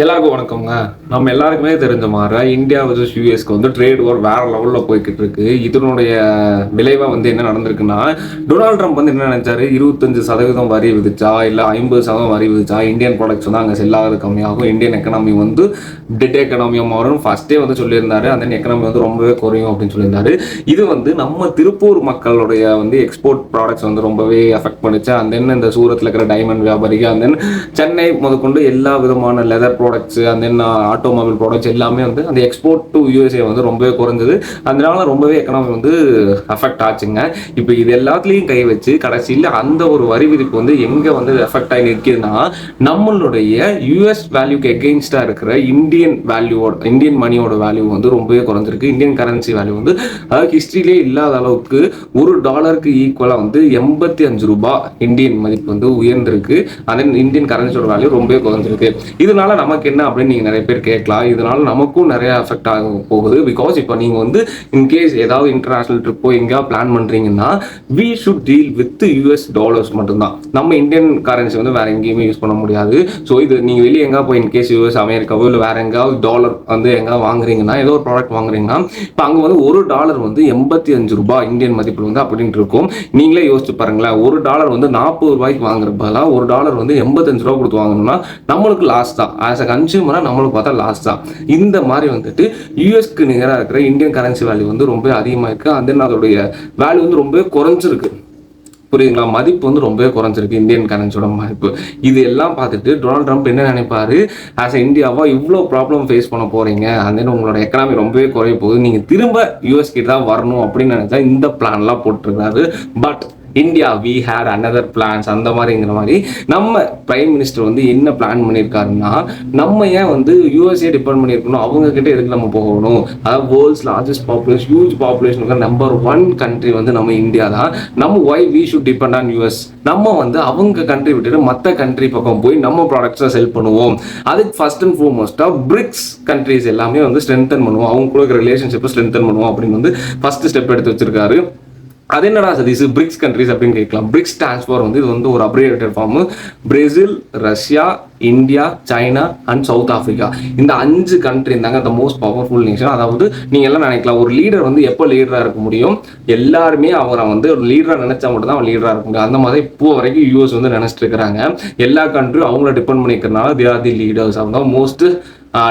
எல்லாருக்கும் வணக்கம்ங்க. நம்ம எல்லாருக்குமே தெரிஞ்ச மாதிரி இந்தியா vs யூஎஸ்க்கு ட்ரேட் வார் வேற லெவலில் போய்கிட்டு இருக்கு. இதனுடைய விளைவாக என்ன நடந்திருக்குன்னா, டொனால்ட் ட்ரம்ப் என்ன நினைச்சாரு, 25% வரி விதிச்சா இல்லை 50% வரி விதிச்சா இந்தியன் ப்ராடக்ட்ஸ் அங்கே செல்லாவது கம்மியாகும், இந்தியன் எக்கனாமி டெட் எக்கனாமியாக மாறும் ஃபர்ஸ்டே சொல்லியிருந்தாரு. அந்த எக்கனாமி ரொம்பவே குறையும் அப்படின்னு சொல்லியிருந்தாரு. இது நம்ம திருப்பூர் மக்களுடைய எக்ஸ்போர்ட் ப்ராடக்ட்ஸ் ரொம்பவே அஃபெக்ட் பண்ணிச்சு. அண்ட் தென் இந்த சூரத்தில் இருக்கிற டைமண்ட் வியாபாரிகள், அண்ட் தென் சென்னை முதற்கொண்டு எல்லா விதமான leather products and then automobile products எல்லாமே அந்த எக்ஸ்போர்ட் டு யூஎஸ்ஏ ரொம்பவே குறைஞ்சது. அதனால ரொம்பவே எக்கனாமி அஃபெக்ட் ஆச்சுங்க. இப்போ இது எல்லாத்துலேயும் கை வச்சு கடைசியில் அந்த ஒரு வரி விதிப்பு எங்கே எஃபெக்ட் ஆகி நிற்கிதுன்னா, நம்மளுடைய யூஎஸ் வேல்யூக்கு எகெயின்ஸ்டாக இருக்கிற இந்தியன் மணியோட வேல்யூ ரொம்பவே குறைஞ்சிருக்கு. இந்தியன் கரன்சி வேல்யூ அதாவது ஹிஸ்ட்ரியிலே இல்லாத அளவுக்கு $1 ஈக்குவலாக 85 ரூபாய் இந்தியன் மதிப்பு உயர்ந்திருக்கு. அதன் இந்தியன் கரன்சியோட வேல்யூ ரொம்பவே குறைஞ்சிருக்கு. இதனால நமக்கு என்ன அப்படின்னு நீங்க நிறைய பேர் கேட்கலாம். இதனால நமக்கும் நிறைய எஃபெக்ட் ஆக போகுது. பிகாஸ் இப்போ நீங்க இன்கேஸ் ஏதாவது இன்டர்நேஷனல் ட்ரிப்போ எங்கேயா பிளான் பண்றீங்கன்னா, we should deal with US dollars மட்டும்தான். நம்ம இந்தியன் கரன்சி வேற எங்கேயுமே யூஸ் பண்ண முடியாது. ஸோ இது நீங்க வெளியே எங்க போய் இன்கேஸ் யூஎஸ் அமெரிக்காவோ இல்லை வேற எங்காவது டாலர் எங்க வாங்குறீங்கன்னா, ஏதோ ஒரு ப்ராடக்ட் வாங்குறீங்கன்னா, இப்போ அங்க $1 85 ரூபாய் இந்தியன் மதிப்பில் அப்படின்ட்டு இருக்கும். நீங்களே யோசிச்சு பாருங்களேன், $1 $40 வாங்குற பதிலாக $1 85 ரூபா கொடுத்து வாங்கணும்னா நம்மளுக்கு லாஸ் தான். ஆஸ் அ கன்சியூமரா நம்மளுக்கு பார்த்தா லாஸ் தான். இந்த மாதிரி யூஎஸ்க்கு நிகராக இருக்கிற இந்தியன் கரன்சி வேல்யூ ரொம்ப அதிகமாக இருக்கு. அந்த அதோடைய வேல்யூ ரொம்ப குறைஞ்சிருக்கு. புரியுதுங்களா? மதிப்பு ரொம்பவே குறைஞ்சிருக்கு இந்தியன் கரன்சியோட மதிப்பு. இது எல்லாம் பார்த்துட்டு டொனால்ட் ட்ரம்ப் என்ன நினைப்பாரு, ஆஸ் இந்தியாவா இவ்வளோ ப்ராப்ளம் ஃபேஸ் பண்ண போறீங்க, அந்த உங்களோட எக்கனாமி ரொம்பவே குறைய போகுது, நீங்க திரும்ப யூஎஸ் கிட்ட தான் வரணும் அப்படின்னு நினைச்சா இந்த பிளான்லாம் போட்டிருக்காரு. But India we had another plans அந்த மாதிரிங்கிற மாதிரி நம்ம பிரைம் மினிஸ்டர் என்ன பிளான் பண்ணியிருக்காருன்னா, நம்ம ஏன் யூஎஸ்ஏ டிபெண்ட் பண்ணியிருக்கணும், அவங்க கிட்ட எதுக்கு நம்ம போகணும். அதாவது world's largest population, huge population number 1 country நம்ம இந்தியா தான். நம்ம why we should depend on US. நம்ம அவங்க கண்ட்ரி விட்டுட்டு மற்ற கண்ட்ரி பக்கம் போய் நம்ம ப்ராடக்ட்ஸை செல் பண்ணுவோம். அதுக்கு ஃபர்ஸ்ட் அண்ட் ஃபோர்மோஸ்ட்டாக பிரிக்ஸ் கண்ட்ரிஸ் எல்லாமே ஸ்ட்ரென்தன் பண்ணுவோம், அவங்க கூட ரிலேஷன்ஷிப்பை ஸ்ட்ரென்தன் பண்ணுவோம் அப்படின்னு ஃபர்ஸ்ட் ஸ்டெப் எடுத்து வச்சிருக்காரு. அது என்னடா சதீஸ் பிரிக்ஸ் கண்ட்ரிஸ் அப்படின்னு கேட்கலாம். பிரிக்ஸ் ஸ்டாண்ட்ஸ் ஃபார் இது ஒரு abbreviated form. Brazil, Russia, India, China and South Africa. இந்த 5 கண்ட்ரி இருந்தாங்க த மோஸ்ட் பவர்ஃபுல் நேஷன். அதாவது நீங்க எல்லாம் நினைக்கலாம், ஒரு லீடர் எப்போ லீடரா இருக்க முடியும், எல்லாருமே அவரை ஒரு லீடரா நினைச்சா மட்டும் தான் அவன் லீடரா இருக்க முடியும். அந்த மாதிரி இப்போ வரைக்கும் யூஎஸ் நினைச்சிட்டு இருக்கிறாங்க. எல்லா கண்ட்ரியும் அவங்கள டிபெண்ட் பண்ணிக்கிறதுனால தே ஆர் தி லீடர்ஸ், அவங்க மோஸ்ட்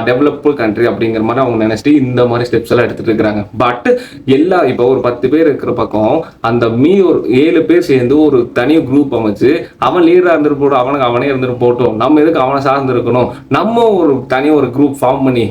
டெவலப்டு கண்ட்ரி அப்படிங்கிற மாதிரி அவங்க நினைச்சிட்டு இந்த மாதிரி ஸ்டெப்ஸ் எல்லாம் எடுத்துட்டு இருக்கிறாங்க. பட் இப்போ ஒரு 10 பேர் இருக்கிற பக்கம் அந்த ஒரு 7 பேர் சேர்ந்து ஒரு தனி குரூப் அமைச்சு, அவன் லீடரா இருந்துட்டு போட்டோம், அவனே இருந்துட்டு போட்டோம், நம்ம எதுக்கு அவனை சார்ந்து இருக்கணும், நம்ம ஒரு ஒரு குரூப் ஃபார்ம் பண்ணி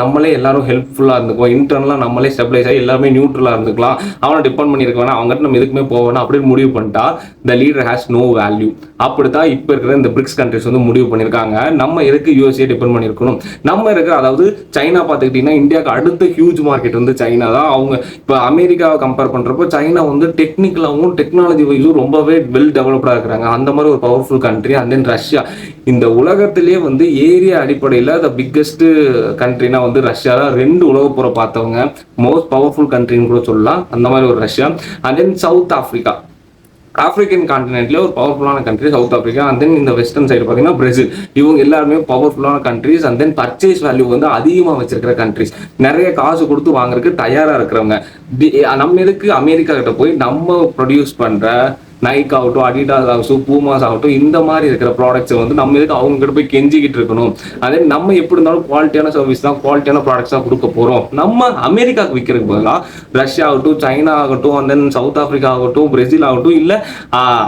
நம்மளே எல்லாரும் ஹெல்ப்ஃபுல்லா இருந்துக்குவோம், இன்டர்னலா நம்மளே ஸ்டெபிளைஸ் ஆகி எல்லாருமே நியூட்ரலா இருந்துக்கலாம், அவனை டிபெண்ட் பண்ணிருக்க வேணா, அவங்ககிட்ட நம்ம எதுக்குமே போவேனா அப்படின்னு முடிவு பண்ணிட்டா the leader has no value. அப்படித்தான் இப்ப இருக்கிற இந்த பிரிக்ஸ் கண்ட்ரிஸ் முடிவு பண்ணிருக்காங்க. நம்ம எதுக்கு யூஎஸ்ஏ டிபெண்ட் பண்ணிருக்கணும், நம்ம இருக்கிற அதாவது சைனா பார்த்துக்கிட்டீங்கன்னா, இந்தியாவுக்கு அடுத்த ஹியூஜ் மார்க்கெட் சைனா தான். அவங்க இப்போ அமெரிக்காவை கம்பேர் பண்றப்போ சைனா டெக்னிக்கலாகவும் டெக்னாலஜி வைஸும் ரொம்பவே வெல் டெவலப்டா இருக்கிறாங்க. அந்த மாதிரி ஒரு powerful country. And then Russia, இந்த உலகத்திலேயே ஏரியா அடிப்படையில் த பிக்கஸ்ட் கண்ட்ரினா ரஷ்யா தான். 2 உலகப்புற பார்த்தவங்க மோஸ்ட் பவர்ஃபுல் கண்ட்ரின்னு கூட சொல்லலாம். அந்த மாதிரி ஒரு Russia. And then South Africa, African கான்டினென்ட்ல ஒரு பவர்ஃபுல்லான country South Africa. And then இந்த வெஸ்டர்ன் சைடு பார்த்தீங்கன்னா பிரேசில். இவங்க எல்லாருமே பவர்ஃபுல்லான countries. And then purchase value அதிகமாக வச்சிருக்கிற கண்ட்ரிஸ், நிறைய காசு கொடுத்து வாங்குறதுக்கு தயாரா இருக்கிறவங்க. நம்ம எதுக்கு அமெரிக்கா கிட்ட போய் நம்ம ப்ரொடியூஸ் பண்ற நைக் ஆகட்டும், அடிடாஸ் ஆகட்டும், பூமாஸ் ஆகட்டும், இந்த மாதிரி இருக்கிற ப்ராடக்ட்ஸை நம்ம எதுக்கு அவங்க கிட்ட போய் கெஞ்சிக்கிட்டு இருக்கணும். அதே நம்ம எப்படி இருந்தாலும் குவாலிட்டியான சர்வீஸ் தான், குவாலிட்டியான ப்ராடக்ட்ஸ் தான் கொடுக்க போறோம். நம்ம அமெரிக்காவுக்கு விற்கிறதுக்கு பதிலாக ரஷ்யா ஆகட்டும், சைனா ஆகட்டும், அண்ட் தென் சவுத் ஆப்பிரிக்கா ஆகட்டும், பிரேசில் ஆகட்டும், இல்ல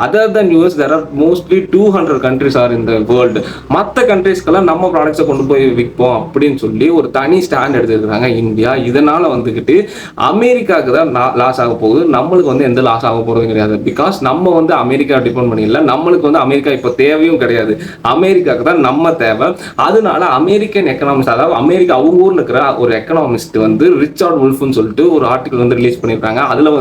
other than US there are mostly 200 countries are in the world. மற்ற கண்ட்ரிஸ்க்கெல்லாம் நம்ம ப்ராடக்ட்ஸை கொண்டு போய் விற்போம் அப்படின்னு சொல்லி ஒரு தனி ஸ்டாண்ட் எடுத்துருக்காங்க இந்தியா. இதனால அமெரிக்காவுக்கு தான் லாஸ் ஆக போகுது, நம்மளுக்கு எந்த லாஸ் ஆக போறது கிடையாது. பிகாஸ் நம்ம அமெரிக்கா டிபெண்ட் பண்ணிடல, நம்மளுக்கு அமெரிக்கா இப்ப தேவையும் கிடையாது, அமெரிக்காவுக்கு தான் நம்ம தேவை. அதனால அமெரிக்கன் எக்கனாமிஸ்ட், அதாவது அமெரிக்கா அவங்க ஊர்ல இருக்கிற ஒரு எக்கனாமிஸ்ட் ரிச்சர்ட் வுல்ஃப்னு சொல்லிட்டு ஒரு ஆர்டிகல் ரிலீஸ் பண்ணிருக்காங்க. அதுல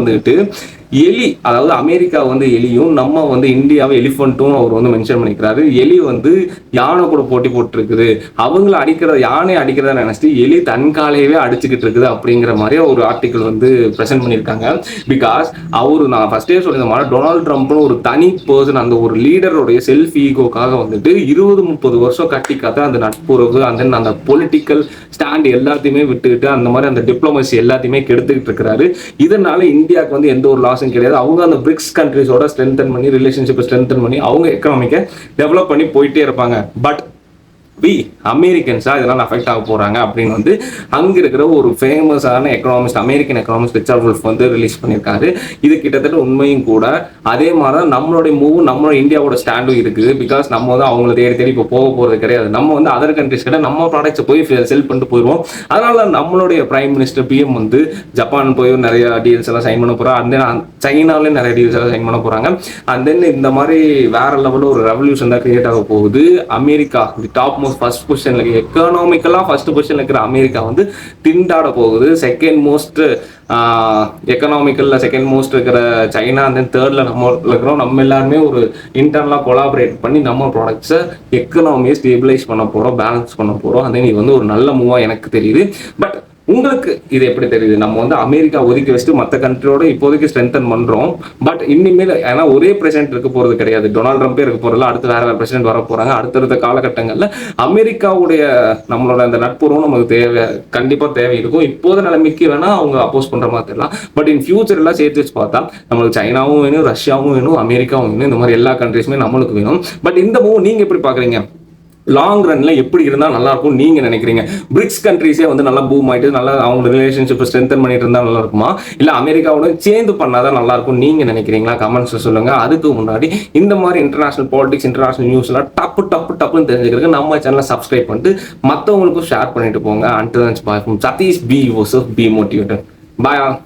எலி, அதாவது அமெரிக்கா வந்து எலியும் நம்ம வந்து இந்தியாவை எலிஃபண்ட்டும் அவர் வந்து மென்ஷன் பண்ணிக்கிறாரு. எலி வந்து யானை கூட போட்டி போட்டுருக்குது, அவங்கள அடிக்கிறத யானை அடிக்கிறத நினைச்சிட்டு எலி தன் காலையவே அடிச்சுக்கிட்டு இருக்குது அப்படிங்கிற மாதிரி ஒரு ஆர்டிக்கல் வந்து ப்ரெசென்ட் பண்ணியிருக்காங்க. பிகாஸ் அவரு, நான் ஃபர்ஸ்டே சொல்லியிருந்த மாதிரி டொனால்டு ட்ரம்ப்னு ஒரு தனி பர்சன், அந்த ஒரு லீடருடைய செல்ஃப் ஈகோக்காக வந்துட்டு 20-30 வருஷம் கட்டி காத்த அந்த நட்புறவு அந்த பொலிட்டிக்கல் ஸ்டாண்ட் எல்லாத்தையுமே விட்டுக்கிட்டு அந்த மாதிரி அந்த டிப்ளமசி எல்லாத்தையுமே கெடுத்துக்கிட்டு இருக்கிறாரு. இதனால இந்தியாவுக்கு வந்து எந்த ஒரு லாஸும் கிடையாது. அவங்க அந்த பிரிக்ஸ் கண்ட்ரிஸோட ஸ்ட்ரென்தன் பண்ணி ரிலேஷன்ஷிப்பை ஸ்ட்ரென்தன் பண்ணி அவங்க எக்கனாமிக்கை டெவலப் பண்ணி போயிட்டே இருப்பாங்க. பட் அமெரிக்கன்ஸா இதெல்லாம் அஃபெக்ட் ஆக போறாங்க அப்படின்னு வந்து அங்க இருக்கிற ஒரு ஃபேமஸான economist, American economist Richard wolf வந்து ரிலீஸ் பண்ணியிருக்காரு. இது கிட்டத்தட்ட உண்மையும் கூட. அதே மாதிரி நம்மளுடைய மூவும் நம்மளோட இந்தியாவோட ஸ்டாண்டும் இருக்குது. பிகாஸ் நம்ம வந்து அவங்களை தேடி தேடி இப்போ போக போறது கிடையாது. நம்ம வந்து அதர் கண்ட்ரிஸ் கிட்ட நம்ம ப்ராடக்ட்ஸை போய் செல் பண்ணிட்டு போயிடுவோம். அதனால நம்மளுடைய பிரைம் மினிஸ்டர் பிஎம் வந்து ஜப்பான் போய் நிறைய டீல்ஸ் எல்லாம் சைன் பண்ண போறாங்க. அந்த சைனாலேயும் நிறைய டீல்ஸ் எல்லாம் சைன் பண்ண போறாங்க. அண்ட் தென் இந்த மாதிரி வேற லெவலில் ஒரு ரெவல்யூஷன் தான் கிரியேட் ஆக போகுது. அமெரிக்கா டாப் ஃபர்ஸ்ட் பொசிஷன்ல, எக்கனாமிக்கலா ஃபர்ஸ்ட் பொசிஷன்ல இருக்கிற அமெரிக்கா வந்து திண்டாட போகுது. செகண்ட் மோஸ்ட் எக்கனாமிக்கல்ல செகண்ட் மோஸ்ட் இருக்கிற சைனா, அந்த தேர்ட்ல நம்ம இருக்கிறோம். நம்ம எல்லாருமே ஒரு இன்டர்னலா கொலாபரேட் பண்ணி நம்ம ப்ராடக்ட்ஸை எக்கனாமியை ஸ்டேபிளைஸ் பண்ண போறோம், பேலன்ஸ் பண்ண போறோம். அது இது வந்து ஒரு நல்ல மூவா எனக்கு தெரியுது. பட் உங்களுக்கு இது எப்படி தெரியுது? நம்ம வந்து அமெரிக்கா ஒதுக்கி வச்சுட்டு மற்ற கண்ட்ரியோட இப்போதைக்கு ஸ்ட்ரென்தன் பண்றோம். பட் இனிமேல் ஏன்னா ஒரே பிரசிடென்ட் இருக்க போறது கிடையாது, டொனால்டு ட்ரம்பே இருக்க போறதுல, அடுத்து வேற பிரசிடென்ட் வர போறாங்க. அடுத்தடுத்த காலகட்டங்கள்ல அமெரிக்காவுடைய நம்மளோட அந்த நட்புறவும் நமக்கு தேவை, கண்டிப்பா தேவை இருக்கும். இப்போது நிலைமைக்கு வேணா அவங்க அப்போஸ் பண்ற மாதிரி தெரியலாம். பட் இன் ஃபியூச்சர் எல்லாம் சேர்த்து வச்சு பார்த்தா நம்மளுக்கு சைனாவும் வேணும், ரஷ்யாவும் வேணும், அமெரிக்காவும் வேணும். இந்த மாதிரி எல்லா கண்ட்ரிஸுமே நம்மளுக்கு வேணும். பட் இந்த மூவ் நீங்க எப்படி பாக்குறீங்க? லாங் ரன்ல எப்படி இருந்தா நல்லா இருக்கும் நீங்க நினைக்கிறீங்க? பிரிக்ஸ் கண்ட்ரிஸே வந்து நல்லா பூம் ஆயிட்டு நல்லா அவங்க ரிலேஷன்ஷிப் ஸ்ட்ரென்தன் பண்ணிட்டு இருந்தா நல்லா இருக்குமா, இல்ல அமெரிக்காவோட சேர்ந்து பண்ணாதான் நல்லா இருக்கும் நீங்க நினைக்கிறீங்களா? கமெண்ட்ஸ்ல சொல்லுங்க. அதுக்கு முன்னாடி இந்த மாதிரி இன்டர்நேஷனல் பாலிடிக்ஸ், இன்டர்நேஷனல் நியூஸ் எல்லாம் டப்புன்னு தெரிஞ்சுக்கிறதுக்கு நம்ம சேனலை சப்ஸ்கிரைப் பண்ணிட்டு மற்றவங்களுக்கும் ஷேர் பண்ணிட்டு போங்க. Until then bye from Satish. Be yourself, be motivated. Bye all.